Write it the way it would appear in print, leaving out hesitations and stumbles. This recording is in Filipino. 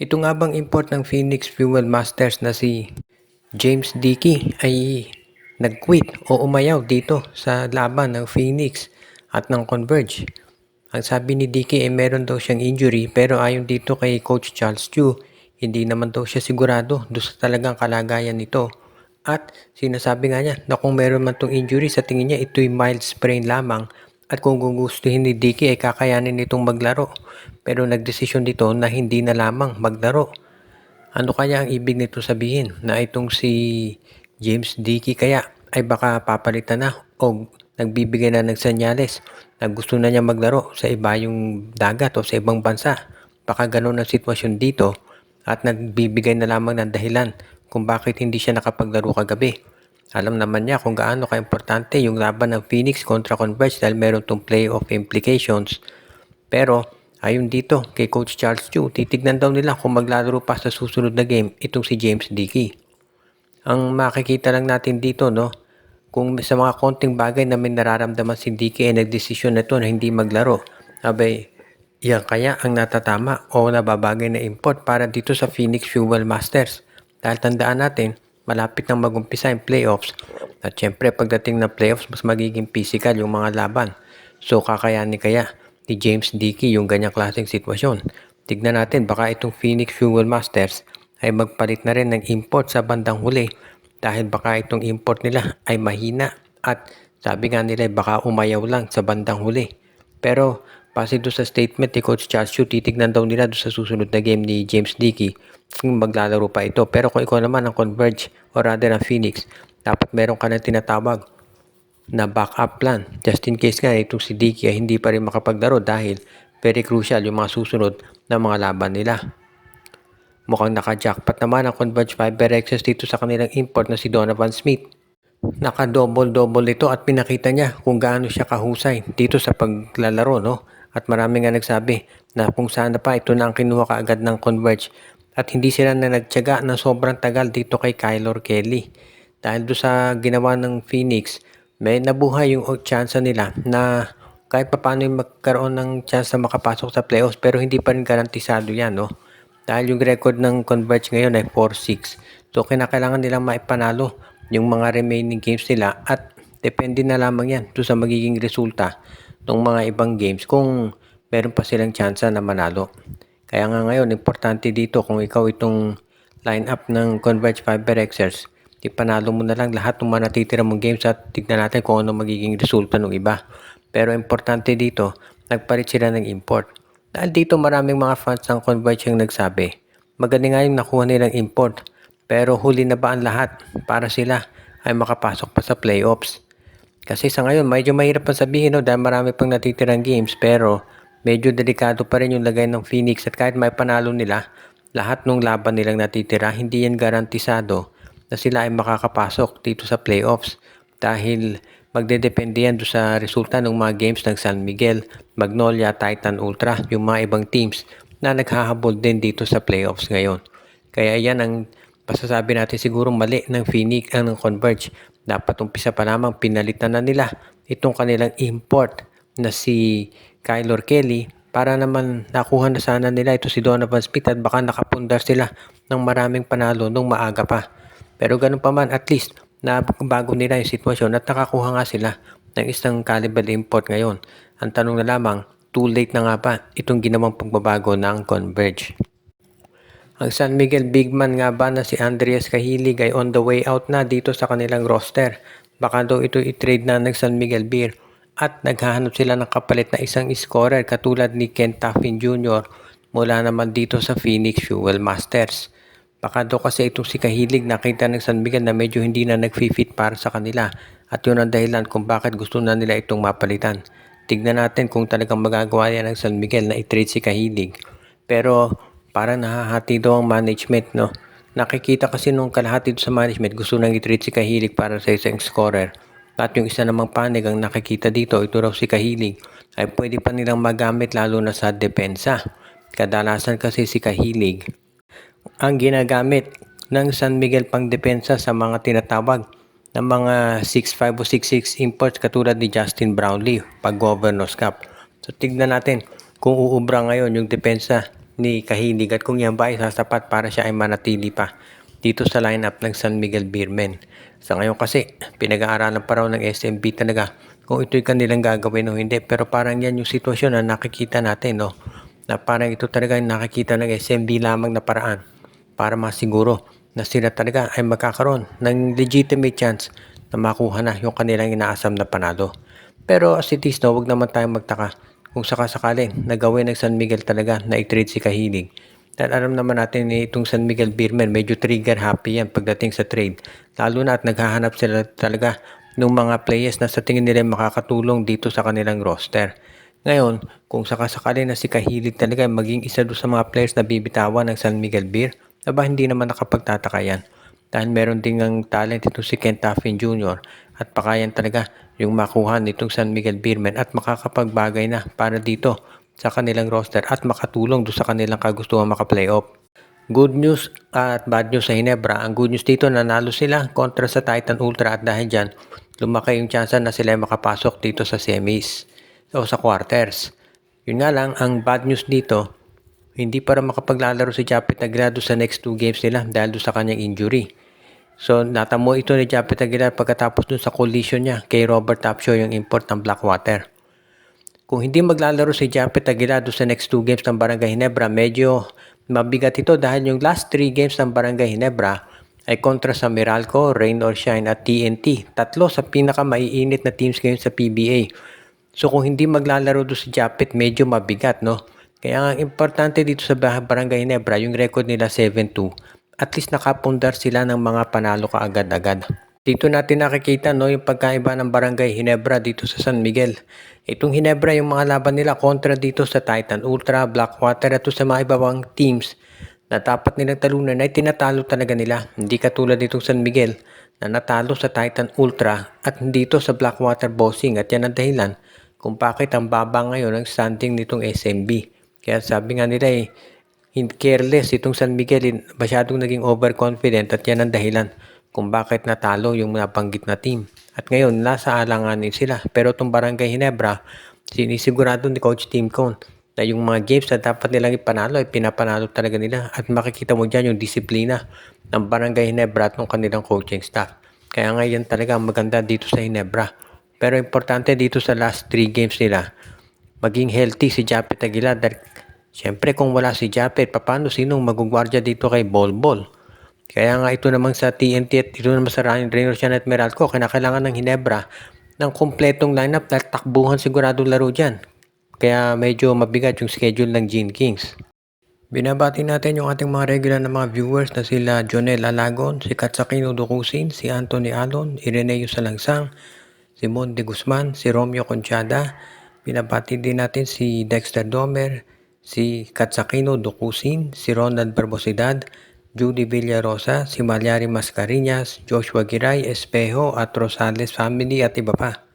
Ito nga bang import ng Phoenix Fuel Masters na si James Dickey ay nag-quit o umayaw dito sa laban ng Phoenix at ng Converge. Ang sabi ni Dickey ay meron daw siyang injury pero ayon dito kay Coach Charles Chu, hindi naman daw siya sigurado doon sa talagang kalagayan nito. At sinasabi nga niya na kung meron man tong injury sa tingin niya ito'y mild sprain lamang at kung gugustuhin ni Dickey ay kakayanin nitong maglaro. Pero nagdesisyon dito na hindi na lamang maglaro. Ano kaya ang ibig nito sabihin? Na itong si James Dickey kaya ay baka papalitan na o nagbibigay na ng senyales na gusto na niya maglaro sa iba yung dagat o sa ibang bansa. Baka ganun ang sitwasyon dito at nagbibigay na lamang ng dahilan kung bakit hindi siya nakapaglaro kagabi. Alam naman niya kung gaano kaimportante yung laban ng Phoenix kontra Converge dahil meron tong playoff implications. Pero ayon dito kay Coach Charles Chu, titignan daw nila kung maglalaro pa sa susunod na game itong si James Dickey. Ang makikita lang natin dito, no, kung sa mga konting bagay na may nararamdaman si Dickey ay nagdesisyon na ito na hindi maglaro, abay, yan kaya ang natatama o nababagay na import para dito sa Phoenix Fuel Masters. Dahil tandaan natin, malapit nang magumpisa yung playoffs at syempre pagdating ng playoffs mas magiging physical yung mga laban. So kakayanin kaya ni James Dickey yung ganyang klaseng sitwasyon. Tignan natin baka itong Phoenix Fuel Masters ay magpalit na rin ng import sa bandang huli dahil baka itong import nila ay mahina at sabi nga nila baka umayaw lang sa bandang huli. Pero base doon sa statement ni Coach Charles Chu, titignan daw nila doon sa susunod na game ni James Dickey kung maglalaro pa ito. Pero kung ikaw naman ang Converge o rather ang Phoenix, dapat meron ka na tinatawag na backup plan just in case nga itong si Dickey ay hindi pa rin makapaglaro dahil very crucial yung mga susunod na mga laban nila. Mukhang naka-jackpot naman ang Converge Fiber Excess dito sa kanilang import na si Donovan Smith. Naka-double-double ito at pinakita niya kung gaano siya kahusay dito sa paglalaro, no? At marami nga nagsabi na kung sana pa ito na ang kinuha kaagad ng Converge at hindi sila na nagtiyaga na sobrang tagal dito kay Kylor Kelly. Dahil doon sa ginawa ng Phoenix, may nabuhay yung chance nila na kahit paano yung magkaroon ng chance na makapasok sa playoffs pero hindi pa rin garantisado yan, no? Dahil yung record ng Converge ngayon ay 4-6. So kinakailangan nilang maipanalo yung mga remaining games nila at depende na lamang yan doon sa magiging resulta ng mga ibang games kung meron pa silang chance na manalo. Kaya nga ngayon, importante dito kung ikaw itong lineup ng Converge Fiber Xers, ipanalo mo na lang lahat ng mga natitira mong games at tignan natin kung ano magiging resulta ng iba. Pero importante dito, nagpalit sila ng import. Dahil dito maraming mga fans ng Converge yung nagsabi, magaling nga yung nakuha nilang import, pero huli na ba ang lahat para sila ay makapasok pa sa playoffs? Kasi sa ngayon, medyo mahirap pa sabihin, no, dahil marami pang natitirang games, pero medyo delikado pa rin yung lagay ng Phoenix at kahit may panalo nila, lahat ng laban nilang natitira, hindi yan garantisado na sila ay makakapasok dito sa playoffs dahil magdedepende yan sa resulta ng mga games ng San Miguel, Magnolia, Titan Ultra, yung mga ibang teams na naghahabol din dito sa playoffs ngayon. Kaya yan ang pasasabi natin siguro mali ng Phoenix ang ng Converge. Dapat umpisa pa lamang pinalitan na nila itong kanilang import na si Kylor Kelly para naman nakuha na sana nila ito si Donovan Smith at baka nakapundar sila ng maraming panalo nung maaga pa. Pero ganun pa man, at least na bago nila yung sitwasyon at nakakuha nga sila ng isang caliber import ngayon. Ang tanong na lamang, too late na nga ba itong ginawang pagbabago ng Converge? Ang San Miguel Bigman nga ba na si Andreas Cahilig ay on the way out na dito sa kanilang roster. Baka daw ito i-trade na ng San Miguel Beer at naghahanap sila ng kapalit na isang scorer katulad ni Ken Taffin Jr. mula naman dito sa Phoenix Fuel Masters. Baka daw kasi itong si Cahilig nakita ng San Miguel na medyo hindi na nag-fit para sa kanila at yun ang dahilan kung bakit gusto na nila itong mapalitan. Tignan natin kung talagang magagawa yan ng San Miguel na i-trade si Cahilig. Pero parang nahahati daw ang management, no? Nakikita kasi nung kalahati sa management gusto nang i-trade si Cahilig para sa isang scorer. At yung isa namang panig ang nakikita dito, ito raw si Cahilig, ay pwede pa nilang magamit lalo na sa depensa. Kadalasan kasi si Cahilig ang ginagamit ng San Miguel pang depensa sa mga tinatawag ng mga 6'5 o 6'6 imports katulad ni Justin Brownlee pag Governors Cup. So tignan natin kung uubra ngayon yung depensa ni Kahilig at kung yan ba ay sasapat para siya ay manatili pa dito sa lineup ng San Miguel Beermen. Sa ngayon kasi, pinag-aaralan pa raw ng SMB talaga kung ito'y kanilang gagawin o hindi. Pero parang yan yung sitwasyon na nakikita natin, no? Na parang ito talaga yung nakikita ng SMB lamang na paraan para masiguro na sila talaga ay magkakaroon ng legitimate chance na makuha na yung kanilang inaasam na panalo. Pero as it is, no, huwag naman tayong magtaka kung sakasakaling na gawin ng San Miguel talaga na i-trade si Kahilig. Dahil alam naman natin ni itong San Miguel Beermen, medyo trigger happy yan pagdating sa trade. Lalo na at naghahanap sila talaga ng mga players na sa tingin nila makakatulong dito sa kanilang roster. Ngayon, kung sakasakali na si Kahilig talaga maging isa doon sa mga players na bibitawan ng San Miguel Beer, aba hindi naman nakapagtataka yan. Dahil meron ding ang talent ito si Ken Taffin Jr. at pakayan talaga yung makuha nitong San Miguel Beermen at makakapagbagay na para dito sa kanilang roster at makatulong doon sa kanilang kagustuhan maka-playoff. Good news at bad news sa Hinebra. Ang good news dito, nanalo sila kontra sa Titan Ultra at dahil dyan, lumaki yung chance na sila ay makapasok dito sa semis o sa quarters. Yun nga lang, ang bad news dito, hindi para makapaglalaro si Japet Aguilar sa next 2 games nila dahil sa kanyang injury. So, natamo ito ni Japet Aguilar pagkatapos dun sa collision niya kay Robert Tapsio, yung import ng Blackwater. Kung hindi maglalaro si Japet Aguilar sa next 2 games ng Barangay Hinebra, medyo mabigat ito dahil yung last 3 games ng Barangay Hinebra ay kontra sa Meralco, Rain or Shine at TNT. Tatlo sa pinakamaiinit na teams ngayon sa PBA. So kung hindi maglalaro doon si Japet, medyo mabigat, no? Kaya ang importante dito sa Barangay Hinebra, yung record nila 7-2. At least nakapundar sila ng mga panalo kaagad-agad. Dito natin nakikita, no, yung pagkaiba ng Barangay Hinebra dito sa San Miguel. Itong Hinebra, yung mga laban nila kontra dito sa Titan Ultra, Blackwater at sa mga ibang teams na dapat nilang talunan ay tinatalo talaga nila. Hindi katulad ditong San Miguel na natalo sa Titan Ultra at dito sa Blackwater Bossing at yan ang dahilan kung bakit ang baba ngayon ang standing nitong SMB. Kaya sabi nga nila careless itong San Miguel, masyadong naging overconfident at yan ang dahilan kung bakit natalo yung nabanggit na team. At ngayon, nasa alanganin sila. Pero itong Barangay Hinebra, sinisigurado ni Coach Tim Cone na yung mga games na dapat nilang ipanalo ay pinapanalo talaga nila. At makikita mo dyan yung disiplina ng Barangay Hinebra at ng kanilang coaching staff. Kaya ngayon talaga maganda dito sa Hinebra. Pero importante dito sa last 3 games nila, maging healthy si Japet Aguilar. Siyempre kung wala si Japet, paano sinong magugwardya dito kay Bolbol? Kaya nga ito namang sa TNT at ito naman sa Rain or Shine at Meralco, kinakailangan ng Hinebra ng kumpletong lineup dahil takbuhan sigurado laro dyan. Kaya medyo mabigat yung schedule ng Gene Kings. Binabati natin yung ating mga regular na mga viewers na sila Jonel Alagon, si Katsakino Dukusin, si Anthony Alon, Ireneo Salangsang, si Monde Guzman, si Romeo Conchada. Binabati din natin si Dexter Domer, si Katsakino Dukusin, si Ronald Barbosidad, Judy Villarosa, si Malyari Mascareñas, Joshua Giray, Espejo at Rosales family at iba pa.